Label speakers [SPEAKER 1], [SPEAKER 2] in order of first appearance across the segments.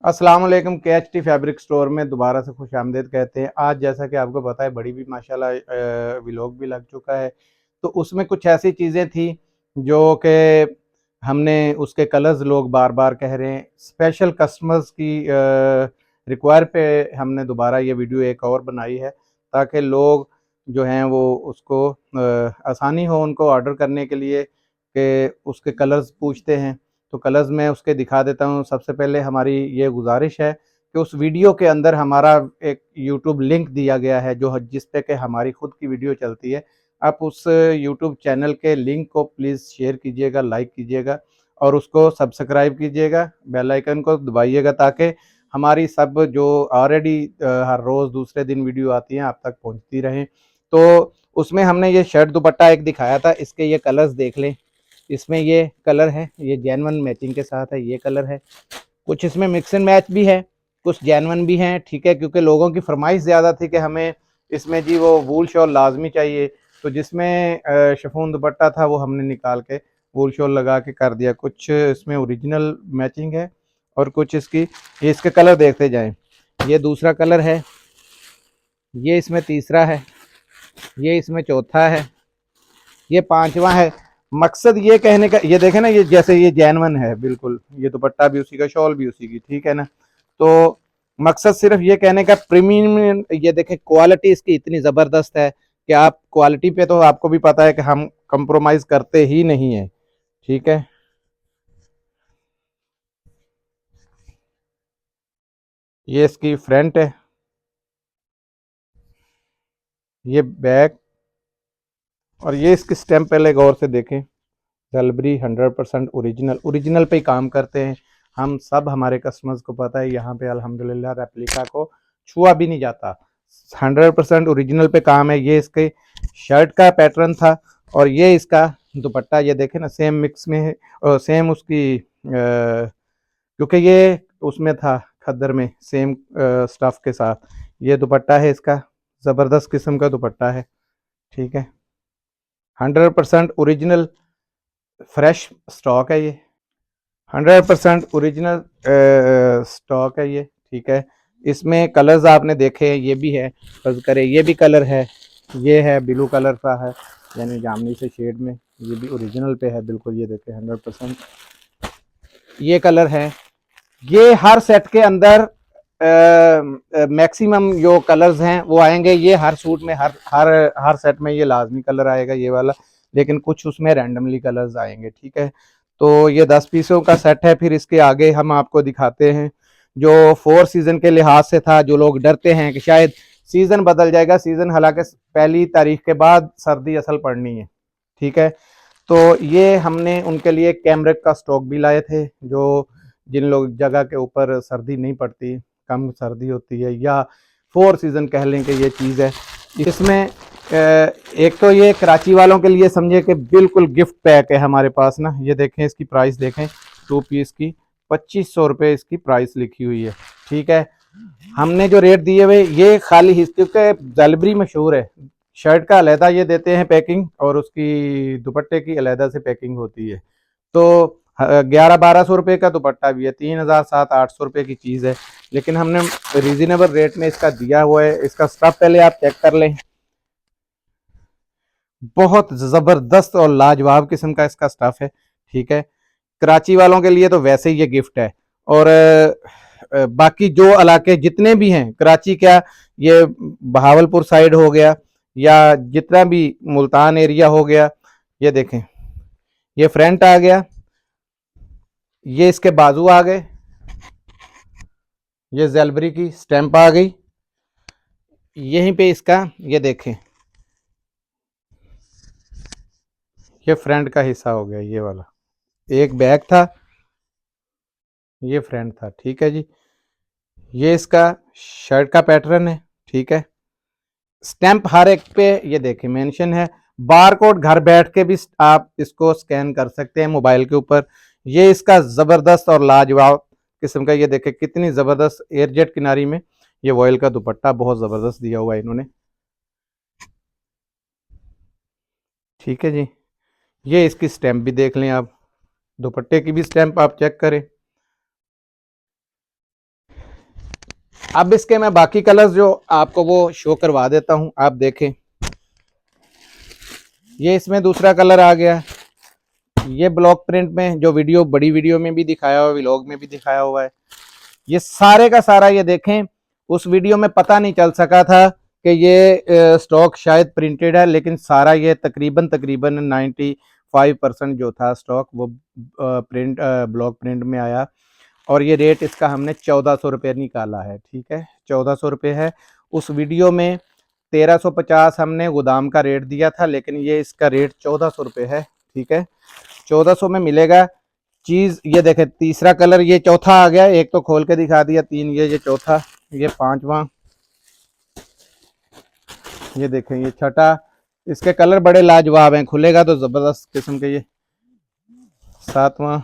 [SPEAKER 1] अस्सलाम वालेकुम। KHT fabric store में दोबारा से खुश आमदीद कहते हैं। आज जैसा कि आपको पता है बड़ी भी माशाल्लाह व्लॉग भी लग चुका है, तो उसमें कुछ ऐसी चीज़ें थी जो कि हमने उसके कलर्स लोग बार बार कह रहे हैं, स्पेशल कस्टमर्स की रिक्वायर पे हमने दोबारा ये वीडियो एक और बनाई है ताकि लोग जो हैं वो उसको आसानी हो उनको ऑर्डर करने के लिए कि उसके कलर्स पूछते हैं। तो कलर्स मैं उसके दिखा देता हूँ। सबसे पहले हमारी ये गुजारिश है कि उस वीडियो के अंदर हमारा एक यूट्यूब लिंक दिया गया है जो जिस पे कि हमारी खुद की वीडियो चलती है। आप उस यूट्यूब चैनल के लिंक को प्लीज़ शेयर कीजिएगा, लाइक कीजिएगा और उसको सब्सक्राइब कीजिएगा, बेल आइकन को दबाइएगा ताकि हमारी सब जो ऑलरेडी हर रोज़ दूसरे दिन वीडियो आती हैं आप तक पहुंचती रहें। तो उसमें हमने ये शर्ट दुपट्टा एक दिखाया था, इसके ये कलर्स देख लें। इसमें ये कलर है, ये जेन्युइन मैचिंग के साथ है, ये कलर है। कुछ इसमें मिक्स एंड मैच भी है, कुछ जेन्युइन भी हैं, ठीक है, क्योंकि लोगों की फरमाइश ज़्यादा थी कि हमें इसमें जी वो वूल शॉल लाजमी चाहिए। तो जिसमें शिफॉन दुपट्टा था वो हमने निकाल के वूल शॉल लगा के कर दिया। कुछ इसमें ओरिजिनल मैचिंग है और कुछ इसकी, ये इसके कलर देखते जाएं। ये दूसरा कलर है, ये इसमें तीसरा है, ये इसमें चौथा है, ये पांचवा है। मकसद ये कहने का, ये देखे ना, ये जैसे ये जैनवन है बिल्कुल, ये दुपट्टा भी उसी का, शॉल भी उसी की, ठीक है ना। तो मकसद सिर्फ ये कहने का प्रीमियम, ये देखें क्वालिटी इसकी इतनी ज़बरदस्त है कि आप क्वालिटी पे तो आपको भी पता है कि हम कंप्रोमाइज़ करते ही नहीं है, ठीक है। ये इसकी फ्रंट है, ये बैक, और ये इसकी स्टैम्प पहले गौर से देखें। जलबरी 100% ओरिजिनल, ओरिजिनल पे ही काम करते हैं हम सब। हमारे कस्टमर्स को पता है यहाँ पे अल्हम्दुलिल्लाह रेप्लिका को छुआ भी नहीं जाता। 100% ओरिजिनल पे काम है। ये इसके शर्ट का पैटर्न था और ये इसका दुपट्टा, ये देखें ना, सेम मिक्स में है और सेम उसकी क्योंकि ये उसमें था खद्दर में, सेम स्टफ के साथ ये दुपट्टा है इसका। ज़बरदस्त किस्म का दुपट्टा है, ठीक है। 100% ओरिजिनल फ्रेश स्टॉक है ये, 100% ओरिजिनल स्टॉक है ये, ठीक है। इसमें कलर्स आपने देखे हैं, ये भी है, फर्ज करें ये भी कलर है, ये है ब्लू कलर सा है, यानी जामनी से शेड में, ये भी ओरिजिनल पे है बिल्कुल, ये देखें 100%। ये कलर है, ये हर सेट के अंदर मैक्सिमम जो कलर्स हैं वो आएंगे। ये हर सूट में, हर हर हर सेट में ये लाजमी कलर आएगा ये वाला, लेकिन कुछ उसमें रैंडमली कलर्स आएंगे, ठीक है। तो ये 10 पीसों का सेट है। फिर इसके आगे हम आपको दिखाते हैं जो 4 सीज़न के लिहाज से था। जो लोग डरते हैं कि शायद सीज़न बदल जाएगा, सीज़न हालांकि 1 तारीख के बाद सर्दी असल पड़नी है, ठीक है। तो ये हमने उनके लिए कैमरिक का स्टॉक भी लाए थे, जो जिन लोग जगह के ऊपर सर्दी नहीं पड़ती, कम सर्दी होती है, या 4 सीज़न कह लें कि ये चीज़ है। इसमें एक तो ये कराची वालों के लिए समझे कि बिल्कुल गिफ्ट पैक है हमारे पास ना। ये देखें, इसकी प्राइस देखें, 2 पीस की 2500 रुपये इसकी प्राइस लिखी हुई है, ठीक है। हमने जो रेट दिए हुए ये खाली हिस्से के, जलबरी मशहूर है, शर्ट का अलहदा ये देते हैं पैकिंग और उसकी दुपट्टे की अलहदा से पैकिंग होती है। तो 1100-1200 रुपये का दुपट्टा भी है, 3700-800 रुपये की चीज़ है, लेकिन हमने रीजनेबल रेट में इसका दिया हुआ है। इसका स्टफ पहले आप चेक कर लें, बहुत ज़बरदस्त और लाजवाब किस्म का इसका स्टफ है, ठीक है। कराची वालों के लिए तो वैसे ही ये गिफ्ट है। और बाकी जो इलाके जितने भी हैं, कराची क्या, ये बहावलपुर साइड हो गया या जितना भी मुल्तान एरिया हो गया, ये देखें, ये फ्रंट आ गया, ये इसके बाजू आ गए, ये जेलबरी की स्टैंप आ गई, यहीं पे इसका, ये देखें, ये फ्रंट का हिस्सा हो गया, ये वाला एक बैक था, ये फ्रंट था, ठीक है जी। ये इसका शर्ट का पैटर्न है, ठीक है। स्टैंप हर एक पे ये देखें मेंशन है। बार कोड घर बैठ के भी आप इसको स्कैन कर सकते हैं मोबाइल के ऊपर। ये इसका ज़बरदस्त और लाजवाब किस्म का, ये देखें कितनी ज़बरदस्त एयरजेट किनारी में ये वॉयल का दुपट्टा बहुत ज़बरदस्त दिया हुआ है इन्होंने, ठीक है जी। ये इसकी स्टैंप भी देख लें आप, दुपट्टे की भी स्टैंप आप चेक करें। अब इसके मैं बाकी कलर्स जो आपको वो शो करवा देता हूं, आप देखें। ये इसमें दूसरा कलर आ गया, ये ब्लॉक प्रिंट में जो वीडियो बड़ी वीडियो में भी दिखाया हुआ है, व्लॉग में भी दिखाया हुआ है। ये सारे का सारा ये देखें, उस वीडियो में पता नहीं चल सका था कि ये स्टॉक शायद प्रिंटेड है, लेकिन सारा ये तकरीबन 95% जो था स्टॉक वो प्रिंट ब्लॉक प्रिंट में आया। और ये रेट इसका हमने 1400 रुपये निकाला है, ठीक है, 1400 रुपये है। उस वीडियो में 1350 हमने गोदाम का रेट दिया था, लेकिन ये इसका रेट 1400 रुपये है, ठीक है। 1400 में मिलेगा चीज़। ये देखें तीसरा कलर, ये चौथा आ गया, एक तो खोल के दिखा दिया, 3 ये चौथा, ये 5वां, ये देखें ये छठा। इसके कलर बड़े लाजवाब हैं, खुलेगा तो ज़बरदस्त किस्म के। ये 7वां,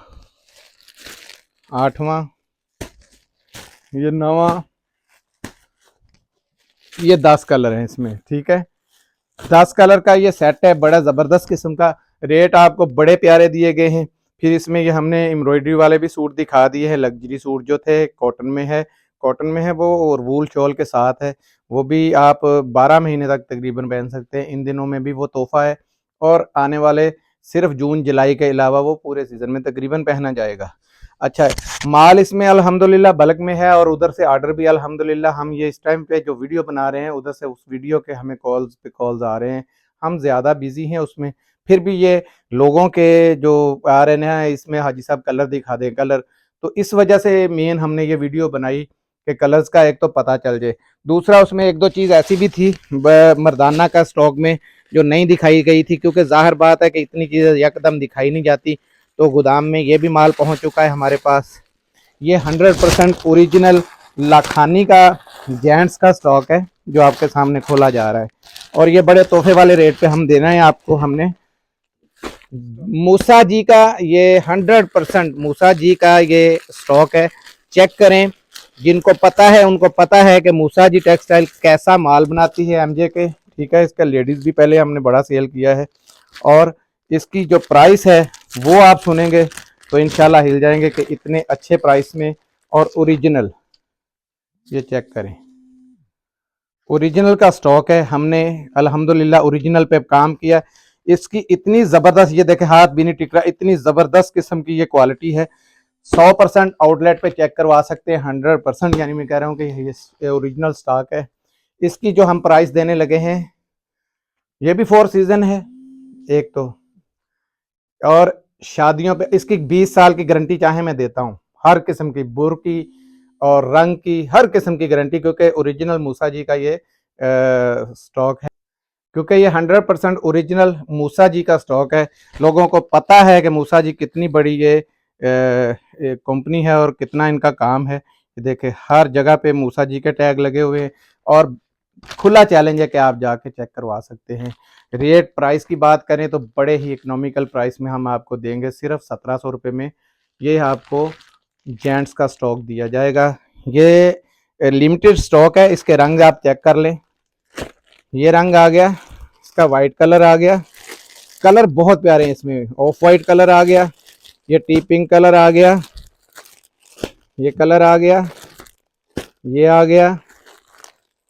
[SPEAKER 1] 8वां, ये 9वां, ये 10 कलर हैं इसमें, ठीक है। 10 कलर का ये सेट है, बड़ा ज़बरदस्त किस्म का। रेट आपको बड़े प्यारे दिए गए हैं। फिर इसमें ये हमने एम्ब्रॉयडरी वाले भी सूट दिखा दिए हैं। लग्जरी सूट जो थे कॉटन में है, वो, और वूल शॉल के साथ है। वो भी आप 12 महीने तक तकरीबन पहन सकते हैं। इन दिनों में भी वो तोहफा है, और आने वाले सिर्फ जून जुलाई के अलावा वो पूरे सीज़न में तकरीबन पहना जाएगा। अच्छा, माल इसमें अल्हम्दुलिल्लाह बल्क में है, और उधर से ऑर्डर भी अल्हम्दुलिल्लाह, हम ये इस टाइम पे जो वीडियो बना रहे हैं उधर से उस वीडियो के हमें कॉल्स पे कॉल्स आ रहे हैं। हम ज़्यादा बिजी हैं उसमें, फिर भी ये लोगों के जो आ रहे हैं इसमें हाजी साहब कलर दिखा दें कलर, तो इस वजह से मेन हमने ये वीडियो बनाई कि कलर्स का एक तो पता चल जाए। दूसरा उसमें एक दो चीज़ ऐसी भी थी मर्दाना का स्टॉक में जो नहीं दिखाई गई थी, क्योंकि जाहिर बात है कि इतनी चीज़ें यकदम दिखाई नहीं जाती। तो गोदाम में ये भी माल पहुंच चुका है हमारे पास। ये 100% ओरिजिनल लाखानी का जेंट्स का स्टॉक है जो आपके सामने खोला जा रहा है, और ये बड़े तोहफे वाले रेट पे हम देना है आपको। हमने मूसा जी का ये 100% मूसा जी का ये स्टॉक है, चेक करें। जिनको पता है उनको पता है कि मूसा जी टेक्सटाइल कैसा माल बनाती है एमजे के, ठीक है। इसका लेडीज़ भी पहले हमने बड़ा सेल किया है, और इसकी जो प्राइस है वो आप सुनेंगे तो इंशाल्लाह हिल जाएंगे कि इतने अच्छे प्राइस में। और ओरिजिनल, ये चेक करें, ओरिजिनल का स्टॉक है। हमने अल्हम्दुलिल्लाह ओरिजिनल पे काम किया। इसकी इतनी ज़बरदस्त, ये देखें हाथ भी नहीं टिक रहा, इतनी ज़बरदस्त किस्म की ये क्वालिटी है। 100% आउटलेट पे चेक करवा सकते हैं, 100%, यानी मैं कह रहा हूँ कि ये ओरिजिनल स्टॉक है। इसकी जो हम प्राइस देने लगे हैं, ये भी 4 सीज़न है एक तो, और शादियों पे इसकी 20 साल की गारंटी चाहे मैं देता हूँ, हर किस्म की बुर की और रंग की हर किस्म की गारंटी, क्योंकि ओरिजिनल मूसा जी का ये स्टॉक है। क्योंकि ये 100% ओरिजिनल मूसा जी का स्टॉक है। लोगों को पता है कि मूसा जी कितनी बड़ी ये कंपनी है और कितना इनका काम है। देखिए हर जगह पे मूसा जी के टैग लगे हुए हैं, और खुला चैलेंज है कि आप जाके चेक करवा सकते हैं। रेट प्राइस की बात करें तो बड़े ही इकोनॉमिकल प्राइस में हम आपको देंगे, सिर्फ 1700 रुपये में ये आपको जेंट्स का स्टॉक दिया जाएगा। ये लिमिटेड स्टॉक है। इसके रंग आप चेक कर लें, ये रंग आ गया, इसका वाइट कलर आ गया, कलर बहुत प्यारे हैं इसमें। ऑफ वाइट कलर आ गया, ये टी पिंक कलर आ गया, ये कलर आ गया, ये आ गया।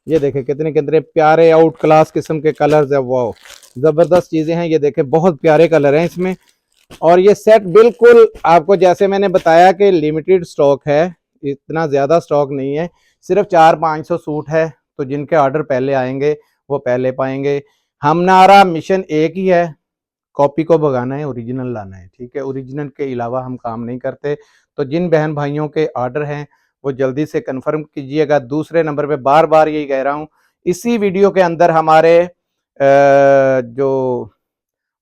[SPEAKER 1] ये देखें कितने कितने प्यारे आउट क्लास किस्म के कलर्स है, वाह ज़बरदस्त चीज़ें हैं। ये देखें बहुत प्यारे कलर हैं इसमें। और ये सेट बिल्कुल आपको जैसे मैंने बताया कि लिमिटेड स्टॉक है, इतना ज़्यादा स्टॉक नहीं है, सिर्फ 400-500 सूट है। तो जिनके ऑर्डर पहले आएंगे वो पहले पाएंगे। हमारा मिशन एक ही है, कॉपी को भगाना है, ओरिजिनल लाना है, ठीक है। ओरिजिनल के अलावा हम काम नहीं करते। तो जिन बहन भाइयों के ऑर्डर हैं वो जल्दी से कंफर्म कीजिएगा। दूसरे नंबर पे बार बार यही कह रहा हूँ, इसी वीडियो के अंदर हमारे जो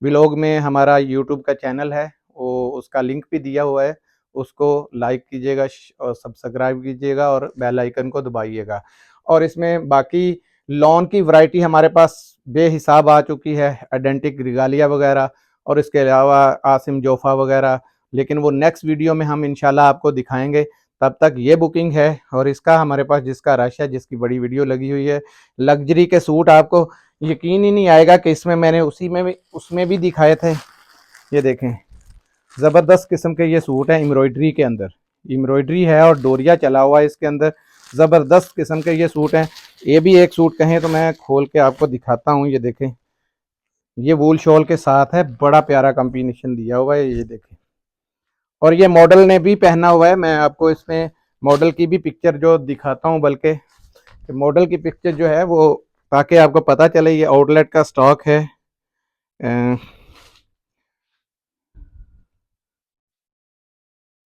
[SPEAKER 1] व्लॉग में हमारा यूट्यूब का चैनल है वो उसका लिंक भी दिया हुआ है, उसको लाइक कीजिएगा और सब्सक्राइब कीजिएगा और बेल आइकन को दबाइएगा। और इसमें बाकी लॉन की वैरायटी हमारे पास बेहिसाब आ चुकी है, आइडेंटिक रिगालिया वगैरह, और इसके अलावा आसिम जोफा वगैरह, लेकिन वो नेक्स्ट वीडियो में हम इंशाल्लाह आपको दिखाएंगे। तब तक ये बुकिंग है, और इसका हमारे पास जिसका रश है, जिसकी बड़ी वीडियो लगी हुई है, लग्जरी के सूट, आपको यकीन ही नहीं आएगा कि इसमें मैंने उसमें भी दिखाए थे। ये देखें ज़बरदस्त किस्म के ये सूट हैं, एम्ब्रॉयडरी के अंदर एम्ब्रॉयडरी है और डोरिया चला हुआ है इसके अंदर। ज़बरदस्त किस्म के ये सूट हैं। ये भी एक सूट कहें तो मैं खोल के आपको दिखाता हूँ, ये देखें, ये वूल शॉल के साथ है, बड़ा प्यारा कॉम्बिनेशन दिया हुआ है, ये देखें। और ये मॉडल ने भी पहना हुआ है, मैं आपको इसमें मॉडल की भी पिक्चर जो दिखाता हूँ, बल्कि मॉडल की पिक्चर जो है वो, ताकि आपको पता चले ये आउटलेट का स्टॉक है।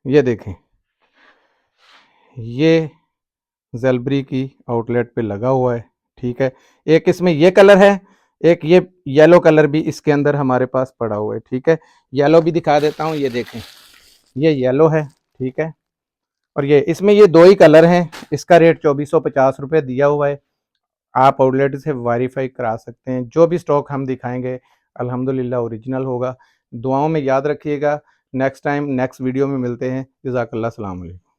[SPEAKER 1] ये देखें, ये जेलबरी की आउटलेट पे लगा हुआ है, ठीक है। एक इसमें ये कलर है, एक ये येलो कलर भी इसके अंदर हमारे पास पड़ा हुआ है, ठीक है। येलो भी दिखा देता हूँ, ये देखें, ये येलो है, ठीक है। और ये इसमें ये दो ही कलर हैं, इसका रेट 2450 रुपये दिया हुआ है। आप आउटलेट से वेरीफाई करा सकते हैं, जो भी स्टॉक हम दिखाएंगे अल्हम्दुलिल्लाह ओरिजिनल होगा। दुआओं में याद रखिएगा। नेक्स्ट टाइम नेक्स्ट वीडियो में मिलते हैं। जज़ाकल्लाह, अस्सलाम वालेकुम।